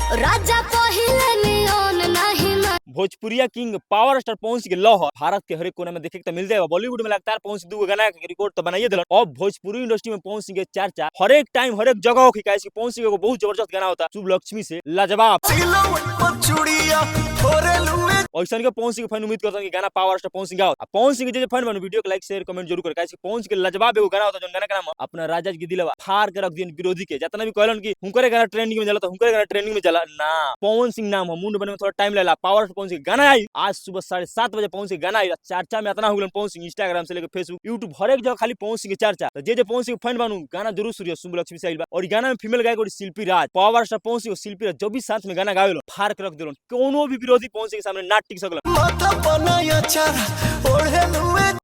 राजा पहिले नियन नहीं भोजपुरिया king power star Pawan Singh के लौह भारत के हर एक कोने में देखे के मिल जाएगा। बॉलीवुड में लगातार पवन सिंह 2 गाना के रिकॉर्ड तो बनाइए दिलन। अब भोजपुरी इंडस्ट्री में पवन सिंह के चर्चा हर एक टाइम हर एक जगह हो कि पवन सिंह को बहुत जबरदस्त गाना होता है शुभ लक्ष्मी से लाजवाब। ऐसा के पवन सिंह के फैन उम्मीद करता कि गाना पावर स्टार पवन सिंह गाओ। पवन सिंह के फैन बनो वीडियो को लाइक शेयर कमेंट जरूर करें। पवन सिंह के लाजवाब एगो गाना होता है जो गाना का नाम अपना राजा की दिलवा फाड़ के रख दिए विरोधी के जितना भी कहलन कि हुनकरे गाना ट्रेंडिंग में चला तो हुनकरे गाना ट्रेंडिंग में चला ना। पवन सिंह नाम है मुंड बने में थोड़ा टाइम लेला। पावर स्टार पवन सिंह गाना आई आज सुबह 7:30 बजे पवन सिंह गाना आई चर्चा में इतना हो गया। पवन सिंह इंस्टाग्राम से लेकर फेसबुक यूट्यूब हर एक जगह खाली पवन सिंह के चर्चा। तो जे पवन सिंह फैन बनू गाना जरूर सुनिए शुभ लक्ष्मी से। और गाना में फीमेल गायक और शिल्पी राज पावर स्टार पवन सिंह शिल्पी राज जो भी साथ में गाना गावे फाड़ के रख दिलन। कोनो भी विरोधी पवन सिंह के सामने ना टिक सकल।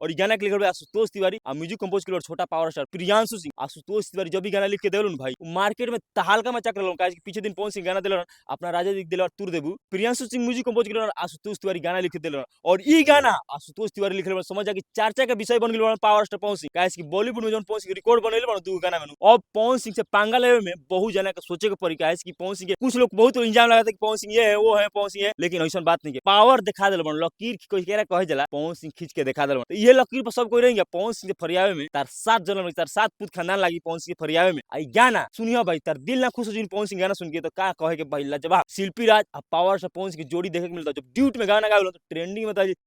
और गाना के लिए आशुतोष तिवारी और म्यूजिक कंपोज के छोटा पावर स्टार प्रियांशु सिंह। आशुतोष तिवारी जो भी गाना लिख के देलन भाई मार्केट में तहलका मचा कर पीछे दिन पवन सिंह गाना दिलन अपना राजा दिल तुर देबू। प्रियांशु सिंह म्यूजिक कंपोज के आशुतोष तिवारी गाना लिख दिलन और ई गाना आशुतोष तिवारी लिखले समझ जा कि चर्चा के विषय बन गेल पावर स्टार पवन सिंह। काहे कि बॉलीवुड में जौन पवन सिंह रिकॉर्ड बनैले बन 2 गाना में अब पवन सिंह से पंगा लेवे में बहुत जना के सोचे के पड़ी। काहे कि पवन सिंह के कुछ लोग बहुत इल्जाम लगाते कि पवन सिंह ये है वो है पवन सिंह है, लेकिन ऐसा बात नहीं है। पावर दिखा दिल बन लकीर कोई कहे जला पवन सिंह खींच के दिखा दिल बन। ये लकीर पर सब कोई रहेंगे पवन सिंह के फरियावे में तार 7 जन्म तार 7 पुत खानदान लागी पवन सिंह के फरियावे में। आई गाना सुनियो भाई तार दिल ना खुश हो जिन पवन सिंह गाना सुन के तो का कहे के भाई लाजवाब। शिल्पी राज और पावर स्टार पवन सिंह की जोड़ी देखे के मिलता जब ड्यूट में गाना गावे तो ट्रेंडिंग में